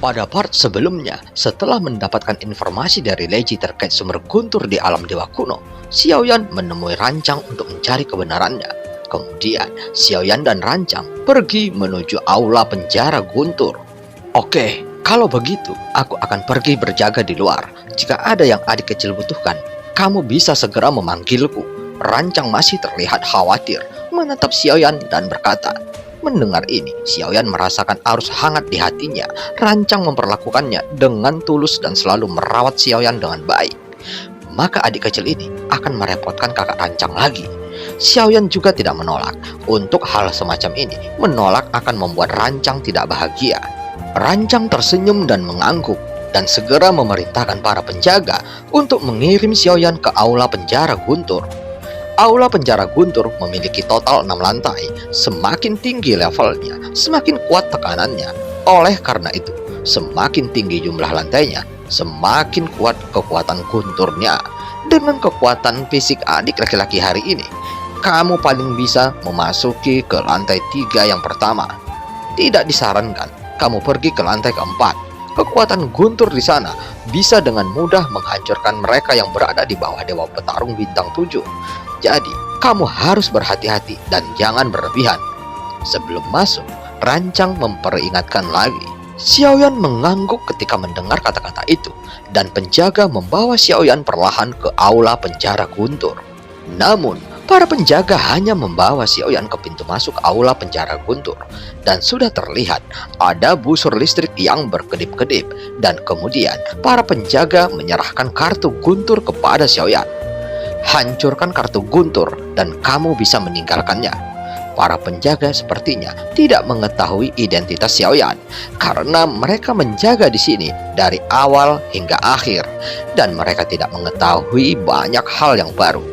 Pada part sebelumnya, setelah mendapatkan informasi dari Leji terkait sumber guntur di alam dewa kuno, Xiaoyan menemui Rancang untuk mencari kebenarannya. Kemudian, Xiaoyan dan Rancang pergi menuju aula penjara guntur. Oke, kalau begitu, aku akan pergi berjaga di luar. Jika ada yang adik kecil butuhkan, kamu bisa segera memanggilku. Rancang masih terlihat khawatir, menatap Xiaoyan dan berkata. Mendengar ini, Xiaoyan merasakan arus hangat di hatinya. Rancang memperlakukannya dengan tulus dan selalu merawat Xiaoyan dengan baik. Maka adik kecil ini akan merepotkan kakak Rancang lagi. Xiaoyan juga tidak menolak. Untuk hal semacam ini, menolak akan membuat Rancang tidak bahagia. Rancang tersenyum dan mengangguk, dan segera memerintahkan para penjaga untuk mengirim Xiaoyan ke aula penjara guntur. Aula penjara guntur memiliki total 6 lantai. Semakin tinggi levelnya, semakin kuat tekanannya. Oleh karena itu, semakin tinggi jumlah lantainya, semakin kuat kekuatan gunturnya. Dengan kekuatan fisik adik laki-laki hari ini, kamu paling bisa memasuki ke lantai 3 yang pertama. Tidak disarankan kamu pergi ke lantai keempat. Kekuatan guntur di sana bisa dengan mudah menghancurkan mereka yang berada di bawah Dewa Petarung Bintang 7. Jadi, kamu harus berhati-hati dan jangan berlebihan. Sebelum masuk, Rancang memperingatkan lagi. Xiaoyan mengangguk ketika mendengar kata-kata itu, dan penjaga membawa Xiaoyan perlahan ke aula penjara guntur. Namun, para penjaga hanya membawa Xiaoyan ke pintu masuk aula penjara guntur, dan sudah terlihat ada busur listrik yang berkedip-kedip, dan kemudian para penjaga menyerahkan kartu guntur kepada Xiaoyan. Hancurkan kartu guntur dan kamu bisa meninggalkannya. Para penjaga sepertinya tidak mengetahui identitas Xiaoyan karena mereka menjaga di sini dari awal hingga akhir, dan mereka tidak mengetahui banyak hal yang baru.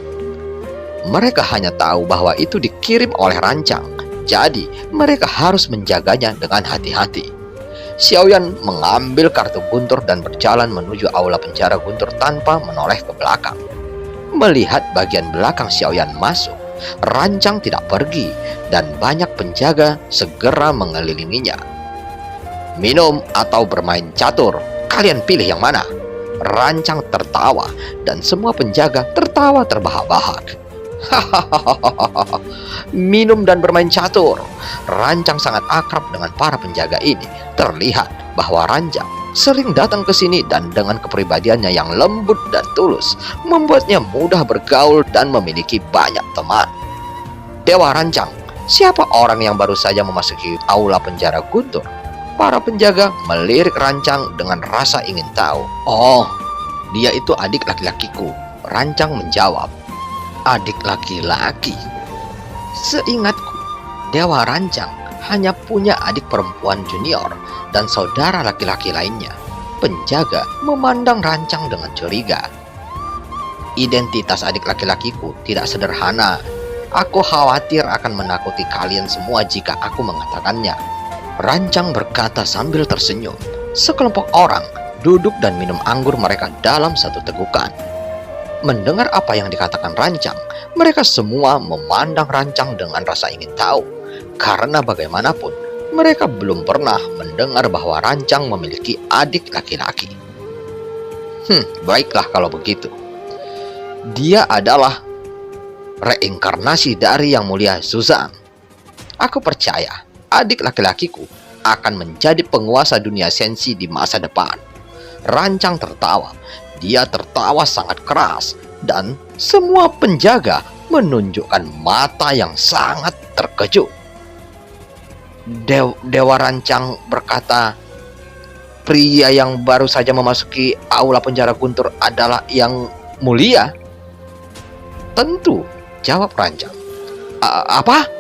Mereka hanya tahu bahwa itu dikirim oleh Rancang, jadi mereka harus menjaganya dengan hati-hati. Xiaoyan mengambil kartu guntur dan berjalan menuju aula penjara guntur tanpa menoleh ke belakang. Melihat bagian belakang Xiaoyan masuk, Rancang tidak pergi dan banyak penjaga segera mengelilinginya. Minum atau bermain catur, kalian pilih yang mana? Rancang tertawa dan semua penjaga tertawa terbahak-bahak. Hahaha, minum dan bermain catur. Rancang sangat akrab dengan para penjaga ini. Terlihat bahwa Rancang sering datang ke sini dan dengan kepribadiannya yang lembut dan tulus membuatnya mudah bergaul dan memiliki banyak teman. Dewa Rancang, siapa orang yang baru saja memasuki aula penjara guntur? Para penjaga melirik Rancang dengan rasa ingin tahu. Oh, dia itu adik laki-lakiku. Rancang menjawab. Adik laki-laki? Seingatku, Dewa Rancang hanya punya adik perempuan junior dan saudara laki-laki lainnya. Penjaga memandang Rancang dengan curiga. Identitas adik laki-lakiku tidak sederhana. Aku khawatir akan menakuti kalian semua jika aku mengatakannya. Rancang berkata sambil tersenyum. Sekelompok orang duduk dan minum anggur mereka dalam satu tegukan. Mendengar apa yang dikatakan Rancang, mereka semua memandang Rancang dengan rasa ingin tahu. Karena bagaimanapun, mereka belum pernah mendengar bahwa Rancang memiliki adik laki-laki. Baiklah kalau begitu. Dia adalah reinkarnasi dari Yang Mulia Zuzang. Aku percaya adik laki-lakiku akan menjadi penguasa dunia sensi di masa depan. Rancang tertawa. Dia tertawa sangat keras, dan semua penjaga menunjukkan mata yang sangat terkejut. Dewa Rancang berkata, pria yang baru saja memasuki aula penjara guntur adalah Yang Mulia? Tentu, jawab Rancang. Apa?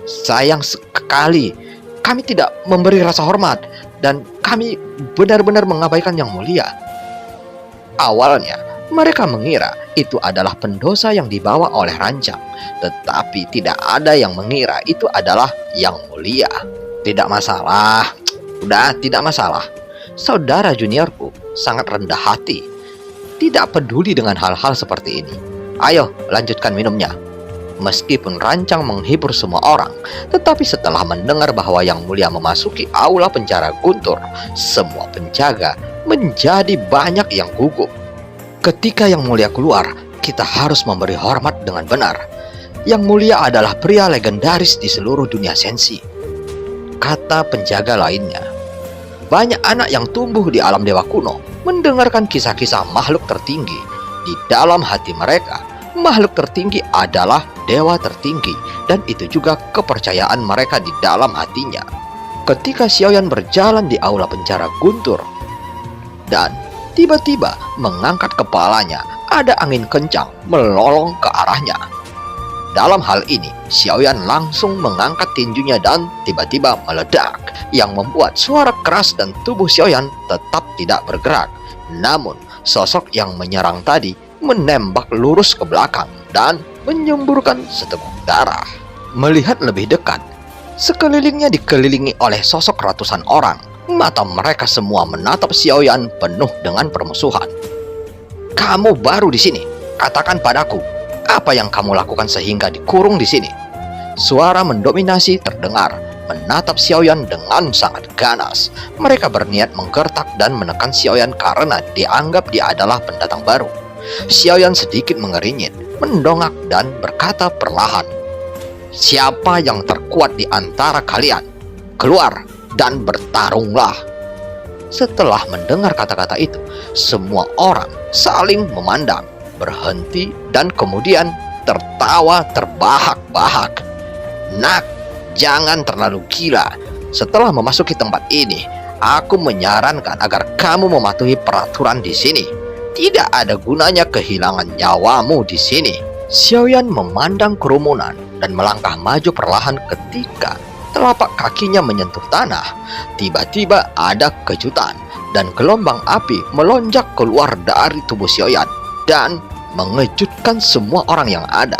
Sayang sekali, kami tidak memberi rasa hormat, dan kami benar-benar mengabaikan Yang Mulia. Awalnya, mereka mengira itu adalah pendosa yang dibawa oleh Rancang, tetapi tidak ada yang mengira itu adalah Yang Mulia. Tidak masalah, udah tidak masalah. Saudara juniorku sangat rendah hati, tidak peduli dengan hal-hal seperti ini. Ayo, lanjutkan minumnya. Meskipun rancang menghibur semua orang, tetapi setelah mendengar bahwa Yang Mulia memasuki aula penjara guntur, semua penjaga menjadi banyak yang gugup. Ketika Yang Mulia keluar, kita harus memberi hormat dengan benar. Yang Mulia adalah pria legendaris di seluruh dunia sensi, kata penjaga lainnya. Banyak anak yang tumbuh di alam dewa kuno mendengarkan kisah-kisah makhluk tertinggi. Di dalam hati mereka, makhluk tertinggi adalah dewa tertinggi, dan itu juga kepercayaan mereka di dalam hatinya. Ketika Xiaoyan berjalan di aula penjara guntur dan tiba-tiba mengangkat kepalanya, ada angin kencang melolong ke arahnya. Dalam hal ini, Xiaoyan langsung mengangkat tinjunya dan tiba-tiba meledak, yang membuat suara keras dan tubuh Xiaoyan tetap tidak bergerak. Namun, sosok yang menyerang tadi menembak lurus ke belakang dan menyemburkan seteguk darah. Melihat lebih dekat, sekelilingnya dikelilingi oleh sosok ratusan orang. Mata mereka semua menatap Xiaoyan penuh dengan permusuhan. "Kamu baru di sini. Katakan padaku, apa yang kamu lakukan sehingga dikurung di sini?" Suara mendominasi terdengar, menatap Xiaoyan dengan sangat ganas. Mereka berniat menggertak dan menekan Xiaoyan karena dianggap dia adalah pendatang baru. Xiaoyan sedikit mengerinyit, mendongak dan berkata perlahan, "Siapa yang terkuat di antara kalian? Keluar dan bertarunglah." Setelah mendengar kata-kata itu, semua orang saling memandang, berhenti, dan kemudian tertawa terbahak-bahak. "Nak, jangan terlalu gila. Setelah memasuki tempat ini, aku menyarankan agar kamu mematuhi peraturan di sini. Tidak ada gunanya kehilangan nyawamu di sini." Xiaoyan memandang kerumunan dan melangkah maju perlahan. Ketika telapak kakinya menyentuh tanah, tiba-tiba ada kejutan dan gelombang api melonjak keluar dari tubuh Xiaoyan dan mengejutkan semua orang yang ada.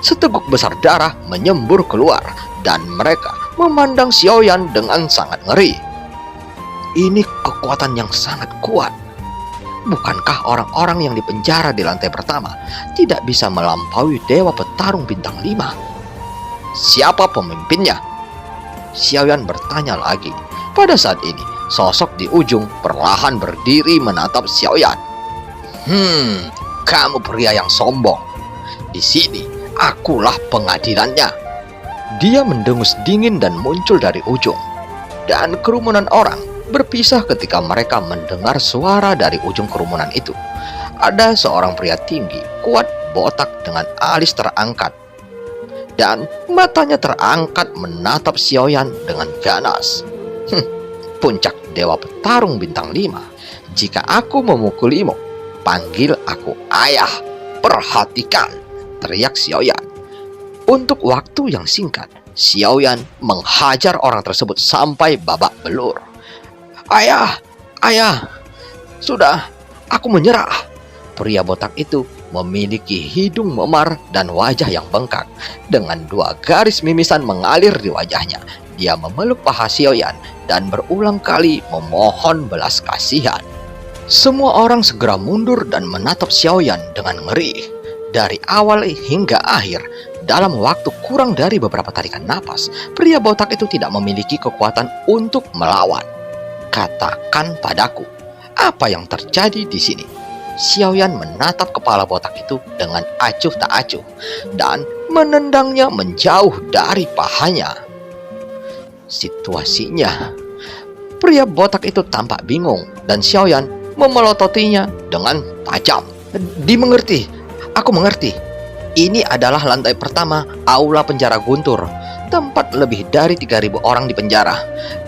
Seteguk besar darah menyembur keluar dan mereka memandang Xiaoyan dengan sangat ngeri. Ini kekuatan yang sangat kuat. Bukankah orang-orang yang dipenjara di lantai pertama tidak bisa melampaui dewa petarung bintang 5? Siapa pemimpinnya? Xiaoyan bertanya lagi. Pada saat ini, sosok di ujung perlahan berdiri menatap Xiaoyan. Kamu pria yang sombong. Di sini, akulah pengadilannya." Dia mendengus dingin dan muncul dari ujung. Dan kerumunan orang berpisah ketika mereka mendengar suara dari ujung kerumunan itu. Ada seorang pria tinggi, kuat, botak dengan alis terangkat. Dan matanya terangkat menatap Xiaoyan dengan ganas. "Puncak dewa petarung bintang 5. Jika aku memukulimu, panggil aku ayah. Perhatikan!" teriak Xiaoyan. Untuk waktu yang singkat, Xiaoyan menghajar orang tersebut sampai babak belur. Ayah, sudah, aku menyerah." Pria botak itu memiliki hidung memar dan wajah yang bengkak. Dengan 2 garis mimisan mengalir di wajahnya, dia memeluk paha Xiaoyan dan berulang kali memohon belas kasihan. Semua orang segera mundur dan menatap Xiaoyan dengan ngeri. Dari awal hingga akhir, dalam waktu kurang dari beberapa tarikan napas, pria botak itu tidak memiliki kekuatan untuk melawan. "Katakan padaku, apa yang terjadi di sini?" Xiaoyan menatap kepala botak itu dengan acuh tak acuh dan menendangnya menjauh dari pahanya. Situasinya, pria botak itu tampak bingung dan Xiaoyan memelototinya dengan tajam. "Dimengerti, aku mengerti. Ini adalah lantai pertama aula penjara guntur. Tempat lebih dari 3.000 orang di penjara.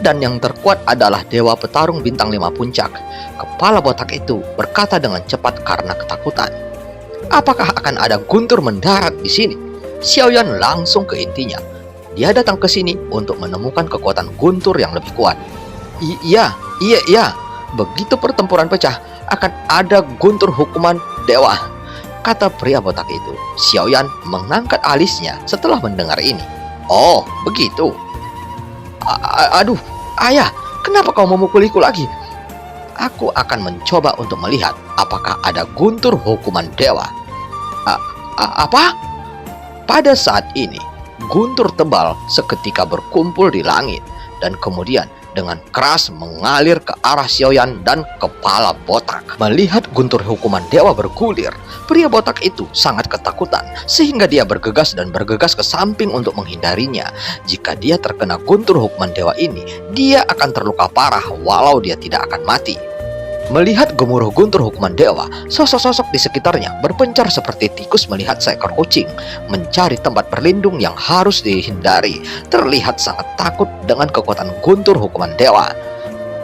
Dan yang terkuat adalah dewa petarung bintang 5 puncak." Kepala botak itu berkata dengan cepat karena ketakutan. "Apakah akan ada guntur mendarat di sini?" Xiaoyan langsung ke intinya. Dia datang ke sini untuk menemukan kekuatan guntur yang lebih kuat. Iya. Begitu pertempuran pecah, akan ada guntur hukuman dewa," kata pria botak itu. Xiaoyan mengangkat alisnya setelah mendengar ini. "Oh, begitu. Aduh, ayah, kenapa kau memukuliku lagi? Aku akan mencoba untuk melihat apakah ada guntur hukuman dewa." Apa? Pada saat ini, guntur tebal seketika berkumpul di langit dan kemudian dengan keras mengalir ke arah Xiaoyan dan kepala botak. Melihat guntur hukuman dewa bergulir, pria botak itu sangat ketakutan sehingga dia bergegas ke samping untuk menghindarinya. Jika dia terkena guntur hukuman dewa ini, dia akan terluka parah walau dia tidak akan mati. Melihat gemuruh guntur hukuman dewa, sosok-sosok di sekitarnya berpencar seperti tikus melihat seekor kucing, mencari tempat berlindung yang harus dihindari. Terlihat sangat takut dengan kekuatan guntur hukuman dewa.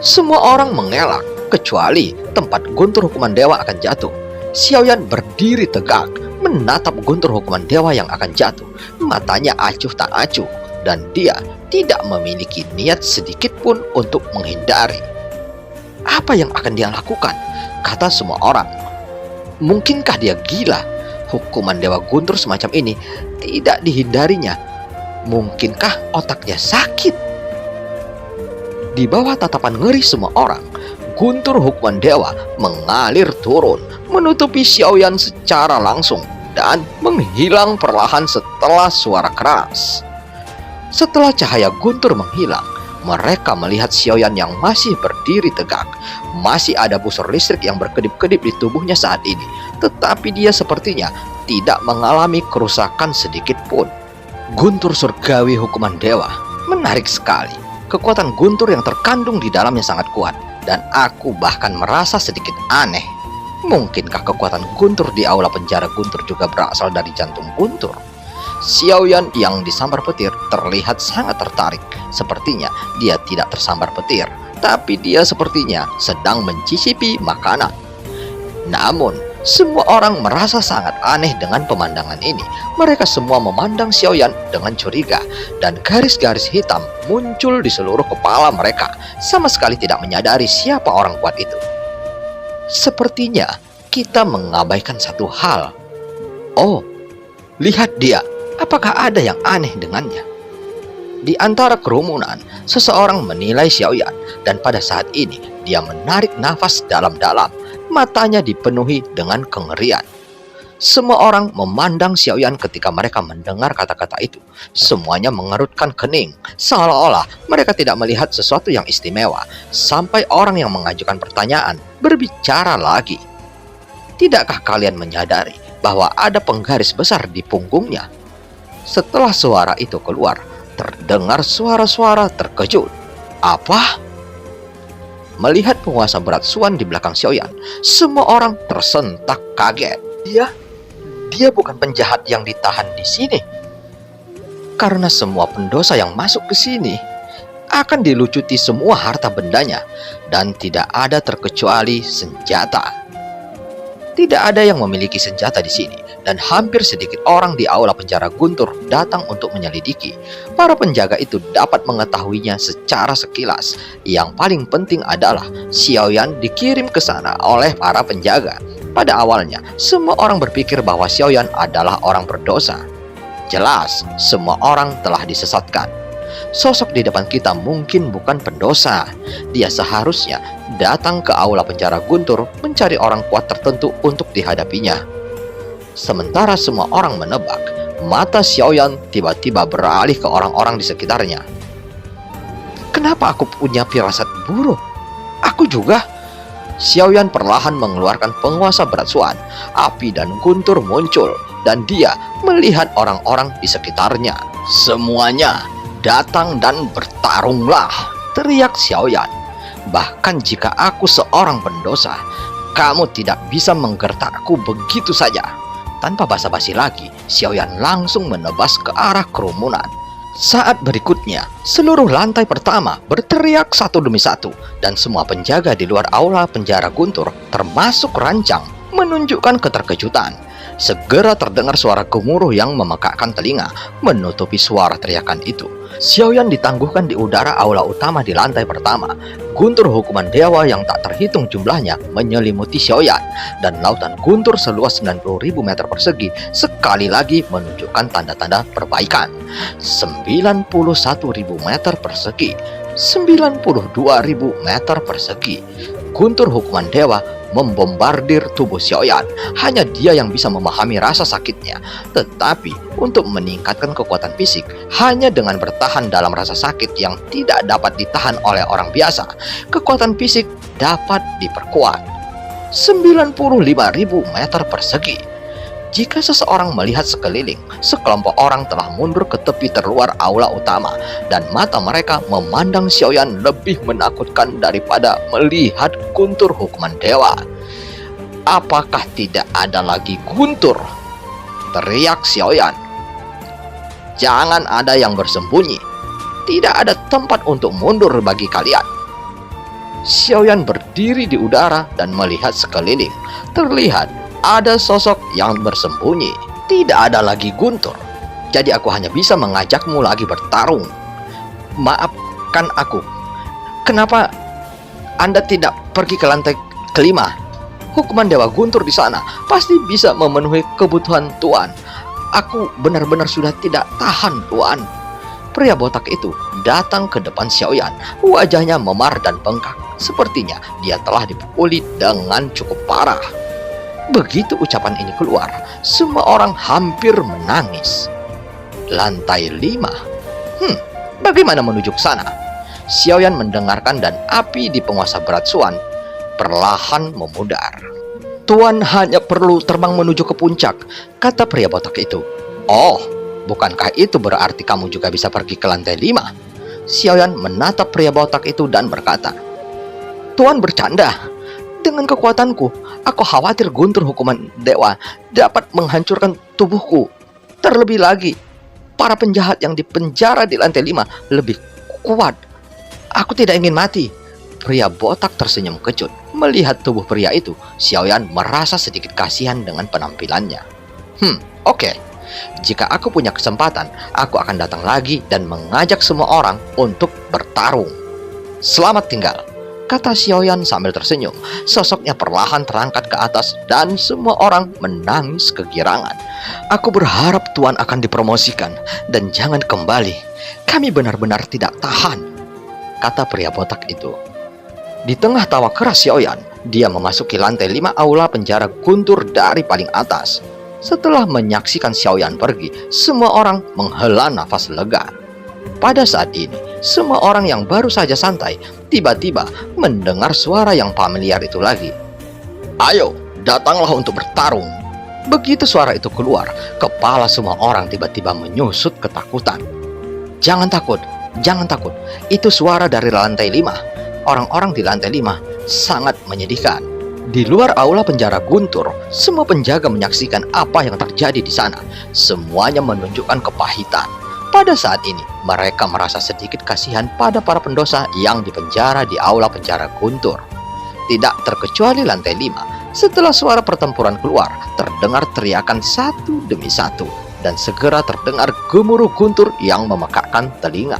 Semua orang mengelak, kecuali tempat guntur hukuman dewa akan jatuh. Xiaoyan berdiri tegak, menatap guntur hukuman dewa yang akan jatuh. Matanya acuh tak acuh, dan dia tidak memiliki niat sedikit pun untuk menghindari. Apa yang akan dia lakukan? Kata semua orang. Mungkinkah dia gila? Hukuman dewa guntur semacam ini tidak dihindarinya. Mungkinkah otaknya sakit? Di bawah tatapan ngeri semua orang, guntur hukuman dewa mengalir turun, menutupi Xiaoyan secara langsung dan menghilang perlahan setelah suara keras. Setelah cahaya guntur menghilang, mereka melihat Xiaoyan yang masih berdiri tegak. Masih ada busur listrik yang berkedip-kedip di tubuhnya saat ini, tetapi dia sepertinya tidak mengalami kerusakan sedikit pun. Guntur surgawi hukuman dewa menarik sekali. Kekuatan guntur yang terkandung di dalamnya sangat kuat, dan aku bahkan merasa sedikit aneh. Mungkinkah kekuatan guntur di aula penjara guntur juga berasal dari jantung guntur? Xiaoyan yang disambar petir terlihat sangat tertarik. Sepertinya dia tidak tersambar petir, tapi dia sepertinya sedang mencicipi makanan. Namun, semua orang merasa sangat aneh dengan pemandangan ini. Mereka semua memandang Xiaoyan dengan curiga, dan garis-garis hitam muncul di seluruh kepala mereka, sama sekali tidak menyadari siapa orang kuat itu. Sepertinya kita mengabaikan satu hal. Oh, lihat dia. Apakah ada yang aneh dengannya? Di antara kerumunan, seseorang menilai Xiaoyan, dan pada saat ini dia menarik nafas dalam-dalam. Matanya dipenuhi dengan kengerian. Semua orang memandang Xiaoyan ketika mereka mendengar kata-kata itu. Semuanya mengerutkan kening, seolah-olah mereka tidak melihat sesuatu yang istimewa. Sampai orang yang mengajukan pertanyaan berbicara lagi. Tidakkah kalian menyadari bahwa ada penggaris besar di punggungnya? Setelah suara itu keluar, terdengar suara-suara terkejut. Apa? Melihat penguasa berat Suan di belakang Xiaoyan, semua orang tersentak kaget. Dia bukan penjahat yang ditahan di sini. Karena semua pendosa yang masuk ke sini akan dilucuti semua harta bendanya, dan tidak ada terkecuali senjata. Tidak ada yang memiliki senjata di sini, dan hampir sedikit orang di aula penjara guntur datang untuk menyelidiki. Para penjaga itu dapat mengetahuinya secara sekilas. Yang paling penting adalah Xiaoyan dikirim ke sana oleh para penjaga. Pada awalnya, semua orang berpikir bahwa Xiaoyan adalah orang berdosa. Jelas, semua orang telah disesatkan. Sosok di depan kita mungkin bukan pendosa. Dia seharusnya datang ke aula penjara guntur mencari orang kuat tertentu untuk dihadapinya. Sementara semua orang menebak, mata Xiaoyan tiba-tiba beralih ke orang-orang di sekitarnya. Kenapa aku punya firasat buruk? Aku juga. Xiaoyan perlahan mengeluarkan penguasa berat Suan. Api dan guntur muncul, dan dia melihat orang-orang di sekitarnya. Semuanya datang dan bertarunglah, teriak Xiaoyan. Bahkan jika aku seorang pendosa, kamu tidak bisa menggertakku begitu saja. Tanpa basa-basi lagi, Xiaoyan langsung menebas ke arah kerumunan. Saat berikutnya, seluruh lantai pertama berteriak satu demi satu, dan semua penjaga di luar aula penjara guntur, termasuk Rancang, menunjukkan keterkejutan. Segera terdengar suara gemuruh yang memekakkan telinga, menutupi suara teriakan itu. Xiaoyan ditangguhkan di udara aula utama di lantai pertama. Guntur hukuman dewa yang tak terhitung jumlahnya menyelimuti Xiaoyan, dan lautan guntur seluas 90.000 meter persegi sekali lagi menunjukkan tanda-tanda perbaikan. 91.000 meter persegi, 92.000 meter persegi. Guntur hukuman dewa membombardir tubuh Xiaoyan. Hanya dia yang bisa memahami rasa sakitnya. Tetapi untuk meningkatkan kekuatan fisik, hanya dengan bertahan dalam rasa sakit yang tidak dapat ditahan oleh orang biasa, kekuatan fisik dapat diperkuat. 95.000 meter persegi. Jika seseorang melihat sekeliling, sekelompok orang telah mundur ke tepi terluar aula utama, dan mata mereka memandang Xiaoyan lebih menakutkan daripada melihat guntur hukuman dewa. Apakah tidak ada lagi guntur? Teriak Xiaoyan. Jangan ada yang bersembunyi. Tidak ada tempat untuk mundur bagi kalian. Xiaoyan berdiri di udara dan melihat sekeliling. Terlihat ada sosok yang bersembunyi. Tidak ada lagi guntur. Jadi aku hanya bisa mengajakmu lagi bertarung. Maafkan aku. Kenapa Anda tidak pergi ke lantai kelima? Hukuman Dewa Guntur di sana pasti bisa memenuhi kebutuhan Tuan. Aku benar-benar sudah tidak tahan, Tuan. Pria botak itu datang ke depan Xiaoyan. Wajahnya memar dan bengkak. Sepertinya dia telah dipukuli dengan cukup parah. Begitu ucapan ini keluar, semua orang hampir menangis. Lantai 5. Bagaimana menuju ke sana? Xiaoyan mendengarkan dan api di penguasa berat Suan perlahan memudar. Tuan hanya perlu terbang menuju ke puncak, kata pria botak itu. Oh, bukankah itu berarti kamu juga bisa pergi ke lantai 5? Xiaoyan menatap pria botak itu dan berkata, Tuan bercanda. Dengan kekuatanku, aku khawatir guntur hukuman dewa dapat menghancurkan tubuhku. Terlebih lagi, para penjahat yang dipenjara di lantai 5 lebih kuat. Aku tidak ingin mati. Pria botak tersenyum kecut. Melihat tubuh pria itu, Xiaoyan merasa sedikit kasihan dengan penampilannya. Oke. Jika aku punya kesempatan, aku akan datang lagi dan mengajak semua orang untuk bertarung. Selamat tinggal, kata Xiaoyan sambil tersenyum. Sosoknya perlahan terangkat ke atas dan semua orang menangis kegirangan. Aku berharap Tuan akan dipromosikan dan jangan kembali. Kami benar-benar tidak tahan, kata pria botak itu. Di tengah tawa keras Xiaoyan, dia memasuki lantai 5 aula penjara guntur dari paling atas. Setelah menyaksikan Xiaoyan pergi, semua orang menghela nafas lega. Pada saat ini, semua orang yang baru saja santai tiba-tiba mendengar suara yang familiar itu lagi. Ayo, datanglah untuk bertarung. Begitu suara itu keluar, kepala semua orang tiba-tiba menyusut ketakutan. Jangan takut, jangan takut. Itu suara dari lantai 5. Orang-orang di lantai 5 sangat menyedihkan. Di luar aula penjara guntur, semua penjaga menyaksikan apa yang terjadi di sana. Semuanya menunjukkan kepahitan. Pada saat ini, mereka merasa sedikit kasihan pada para pendosa yang dipenjara di aula penjara guntur. Tidak terkecuali lantai 5. Setelah suara pertempuran keluar, terdengar teriakan satu demi satu. Dan segera terdengar gemuruh guntur yang memekakkan telinga.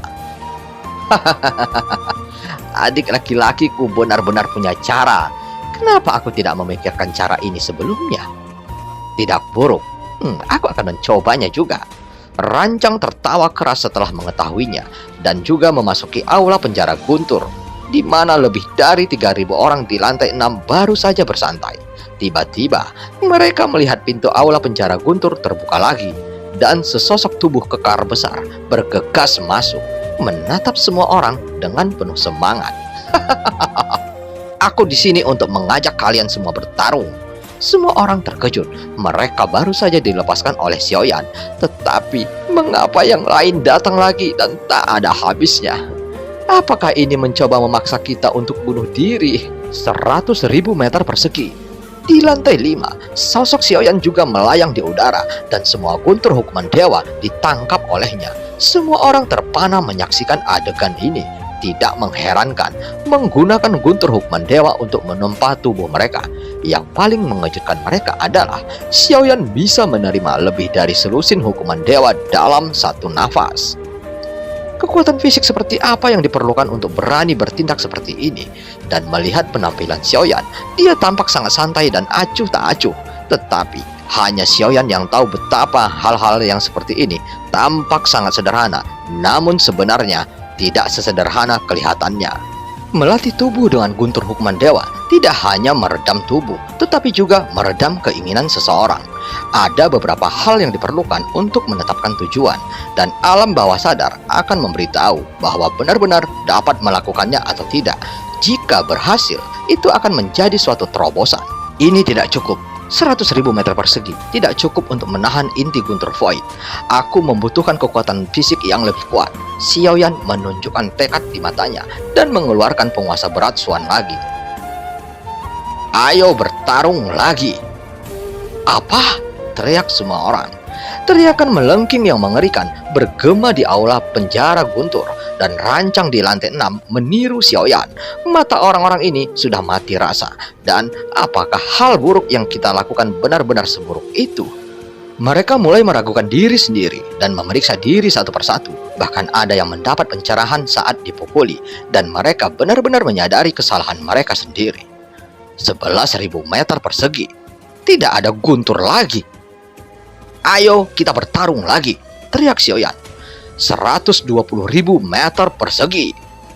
Adik laki-lakiku benar-benar punya cara. Kenapa aku tidak memikirkan cara ini sebelumnya? Tidak buruk. Aku akan mencobanya juga. Rancang tertawa keras setelah mengetahuinya dan juga memasuki aula penjara guntur, di mana lebih dari 3.000 orang di lantai 6 baru saja bersantai. Tiba-tiba mereka melihat pintu aula penjara guntur terbuka lagi dan sesosok tubuh kekar besar bergegas masuk, menatap semua orang dengan penuh semangat. Aku di sini untuk mengajak kalian semua bertarung. Semua orang terkejut. Mereka baru saja dilepaskan oleh Xiaoyan. Tetapi mengapa yang lain datang lagi dan tak ada habisnya? Apakah ini mencoba memaksa kita untuk bunuh diri? 100.000 meter persegi. Di lantai 5, sosok Xiaoyan juga melayang di udara dan semua guntur hukuman dewa ditangkap olehnya. Semua orang terpana menyaksikan adegan ini. Tidak mengherankan, menggunakan guntur hukuman dewa untuk menempa tubuh mereka. Yang paling mengejutkan mereka adalah Xiaoyan bisa menerima lebih dari selusin hukuman dewa dalam satu nafas. Kekuatan fisik seperti apa yang diperlukan untuk berani bertindak seperti ini? Dan melihat penampilan Xiaoyan, dia tampak sangat santai dan acuh tak acuh. Tetapi hanya Xiaoyan yang tahu betapa hal-hal yang seperti ini tampak sangat sederhana. Namun sebenarnya tidak sesederhana kelihatannya. Melatih tubuh dengan guntur hukuman dewa tidak hanya meredam tubuh, tetapi juga meredam keinginan seseorang. Ada beberapa hal yang diperlukan untuk menetapkan tujuan, dan alam bawah sadar akan memberitahu bahwa benar-benar dapat melakukannya atau tidak. Jika berhasil, itu akan menjadi suatu terobosan. Ini tidak cukup. 100.000 meter persegi tidak cukup untuk menahan inti guntur void. Aku membutuhkan kekuatan fisik yang lebih kuat. Xiaoyan menunjukkan tekad di matanya dan mengeluarkan penguasa berat Xuan lagi. Ayo bertarung lagi. Apa? Teriak semua orang. Teriakan melengking yang mengerikan bergema di aula penjara guntur, dan rancang di lantai 6 meniru Xiaoyan. Mata orang-orang ini sudah mati rasa. Dan apakah hal buruk yang kita lakukan benar-benar seburuk itu? Mereka mulai meragukan diri sendiri dan memeriksa diri satu persatu. Bahkan ada yang mendapat pencerahan saat dipukuli, dan mereka benar-benar menyadari kesalahan mereka sendiri. 11.000 meter persegi. Tidak ada guntur lagi. Ayo kita bertarung lagi, teriak Xiaoyan. 120.000 meter persegi.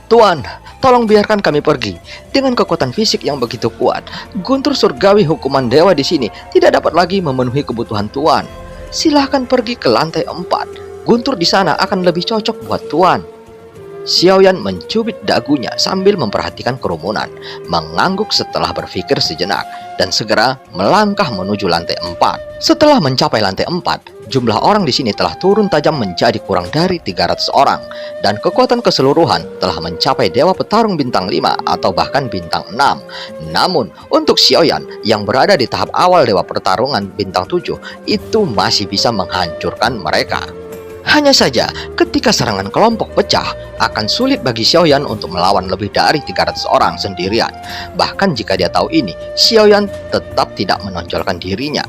Tuan, tolong biarkan kami pergi. Dengan kekuatan fisik yang begitu kuat, guntur surgawi hukuman dewa di sini tidak dapat lagi memenuhi kebutuhan Tuan. Silahkan pergi ke lantai 4. Guntur di sana akan lebih cocok buat Tuan. Xiaoyan mencubit dagunya sambil memperhatikan kerumunan, mengangguk setelah berpikir sejenak, dan segera melangkah menuju lantai 4. Setelah mencapai lantai 4, jumlah orang di sini telah turun tajam menjadi kurang dari 300 orang, dan kekuatan keseluruhan telah mencapai Dewa Petarung bintang 5 atau bahkan bintang 6. Namun, untuk Xiaoyan yang berada di tahap awal Dewa Pertarungan bintang 7, itu masih bisa menghancurkan mereka. Hanya saja, ketika serangan kelompok pecah, akan sulit bagi Xiaoyan untuk melawan lebih dari 300 orang sendirian. Bahkan jika dia tahu ini, Xiaoyan tetap tidak menonjolkan dirinya.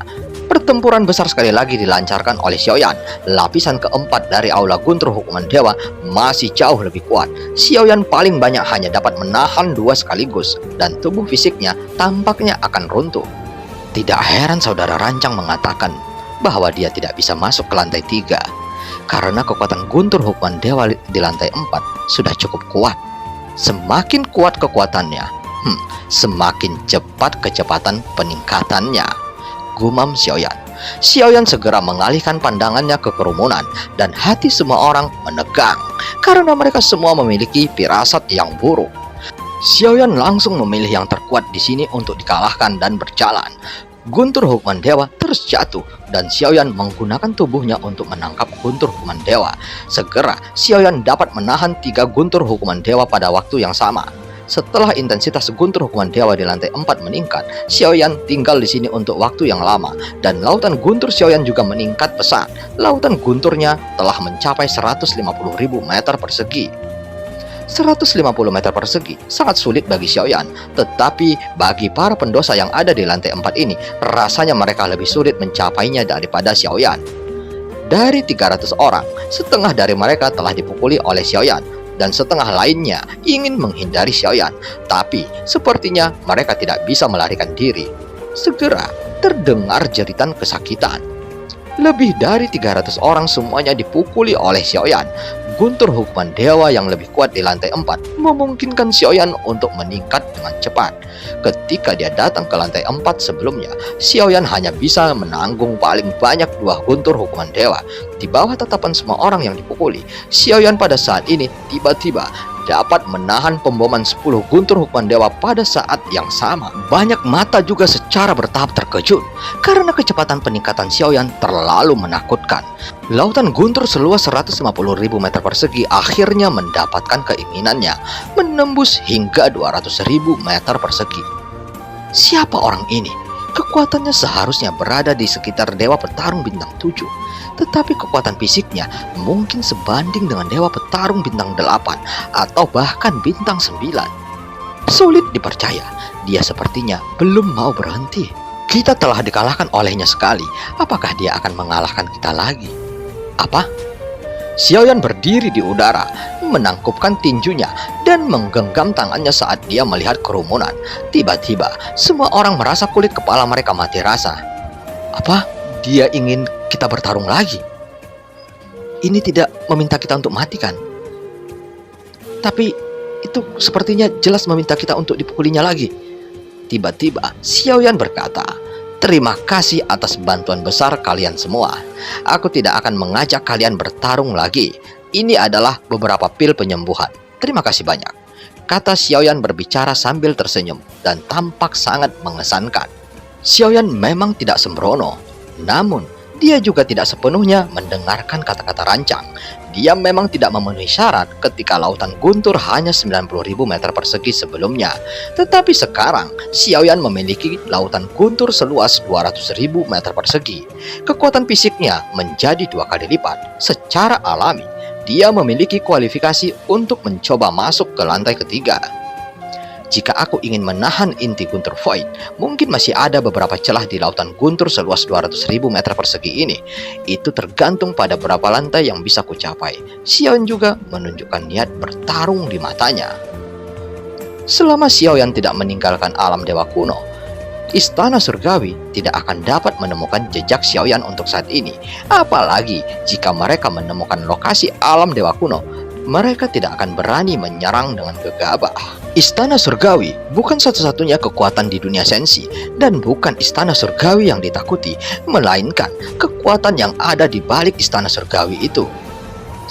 Pertempuran besar sekali lagi dilancarkan oleh Xiaoyan. Lapisan keempat dari aula guntur hukuman dewa masih jauh lebih kuat. Xiaoyan paling banyak hanya dapat menahan 2 sekaligus, dan tubuh fisiknya tampaknya akan runtuh. Tidak heran saudara Rancang mengatakan bahwa dia tidak bisa masuk ke lantai 3. Karena kekuatan guntur hukuman dewa di lantai 4 sudah cukup kuat. Semakin kuat kekuatannya, semakin cepat kecepatan peningkatannya, gumam Xiaoyan. Xiaoyan segera mengalihkan pandangannya ke kerumunan, dan hati semua orang menegang karena mereka semua memiliki firasat yang buruk. Xiaoyan langsung memilih yang terkuat di sini untuk dikalahkan dan berjalan. Guntur hukuman dewa terus jatuh, dan Xiaoyan menggunakan tubuhnya untuk menangkap guntur hukuman dewa. Segera Xiaoyan dapat menahan 3 guntur hukuman dewa pada waktu yang sama. Setelah intensitas guntur hukuman dewa di lantai 4 meningkat, Xiaoyan tinggal di sini untuk waktu yang lama, dan lautan guntur Xiaoyan juga meningkat pesat. Lautan gunturnya telah mencapai 150.000 meter persegi. 150 meter persegi sangat sulit bagi Xiaoyan, tetapi bagi para pendosa yang ada di lantai 4 ini, rasanya mereka lebih sulit mencapainya daripada Xiaoyan. Dari 300 orang, setengah dari mereka telah dipukuli oleh Xiaoyan, dan setengah lainnya ingin menghindari Xiaoyan, tapi sepertinya mereka tidak bisa melarikan diri. Segera terdengar jeritan kesakitan. Lebih dari 300 orang semuanya dipukuli oleh Xiaoyan. Guntur hukuman dewa yang lebih kuat di lantai 4 memungkinkan Xiaoyan untuk meningkat dengan cepat. Ketika dia datang ke lantai 4 sebelumnya, Xiaoyan hanya bisa menanggung paling banyak 2 guntur hukuman dewa. Di bawah tatapan semua orang yang dipukuli, Xiaoyan pada saat ini tiba-tiba dapat menahan pemboman 10 guntur hukuman dewa pada saat yang sama. Banyak mata juga secara bertahap terkejut karena kecepatan peningkatan Xiaoyan terlalu menakutkan. Lautan guntur seluas 150.000 meter persegi akhirnya mendapatkan keinginannya, menembus hingga 200.000 meter persegi. Siapa orang ini? Kekuatannya seharusnya berada di sekitar Dewa Petarung bintang 7, tetapi kekuatan fisiknya mungkin sebanding dengan Dewa Petarung bintang 8 atau bahkan bintang 9. Sulit dipercaya, dia sepertinya belum mau berhenti. Kita telah dikalahkan olehnya sekali, apakah dia akan mengalahkan kita lagi? Apa? Xiaoyan berdiri di udara, menangkupkan tinjunya dan menggenggam tangannya saat dia melihat kerumunan. Tiba-tiba, semua orang merasa kulit kepala mereka mati rasa. Apa? Dia ingin kita bertarung lagi? Ini tidak meminta kita untuk mati kan? Tapi Itu sepertinya jelas meminta kita untuk dipukulinya lagi. Tiba-tiba Xiaoyan berkata, "Terima kasih atas bantuan besar kalian semua. Aku tidak akan mengajak kalian bertarung lagi. Ini adalah beberapa pil penyembuhan. Terima kasih banyak," kata Xiaoyan berbicara sambil tersenyum dan tampak sangat mengesankan. Xiaoyan memang tidak sembrono, namun dia juga tidak sepenuhnya mendengarkan kata-kata Rancang. Dia memang tidak memenuhi syarat ketika lautan guntur hanya 90.000 meter persegi sebelumnya. Tetapi sekarang, Xiaoyan memiliki lautan guntur seluas 200.000 meter persegi. Kekuatan fisiknya menjadi 2 kali lipat. Secara alami, dia memiliki kualifikasi untuk mencoba masuk ke lantai ketiga. Jika aku ingin menahan inti guntur void, mungkin masih ada beberapa celah di lautan guntur seluas 200.000 meter persegi ini. Itu tergantung pada berapa lantai yang bisa kucapai. Xiaoyan juga menunjukkan niat bertarung di matanya. Selama Xiaoyan tidak meninggalkan alam dewa kuno, Istana Surgawi tidak akan dapat menemukan jejak Xiaoyan untuk saat ini. Apalagi jika mereka menemukan lokasi alam dewa kuno, mereka tidak akan berani menyerang dengan gegabah. Istana Surgawi bukan satu-satunya kekuatan di dunia sensi, dan bukan Istana Surgawi yang ditakuti, melainkan kekuatan yang ada di balik Istana Surgawi itu.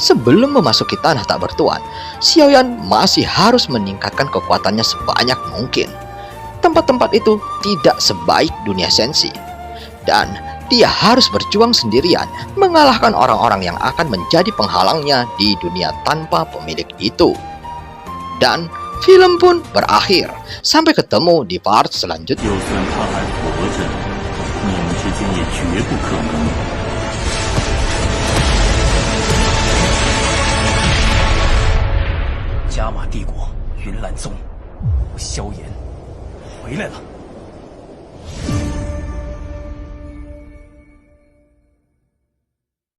Sebelum memasuki tanah tak bertuan, Xiaoyan masih harus meningkatkan kekuatannya sebanyak mungkin. Tempat-tempat itu tidak sebaik dunia sensi, dan dia harus berjuang sendirian mengalahkan orang-orang yang akan menjadi penghalangnya di dunia tanpa pemilik itu. Dan film pun berakhir. Sampai ketemu di part selanjutnya. Jama 帝国云岚宗，萧炎回来了。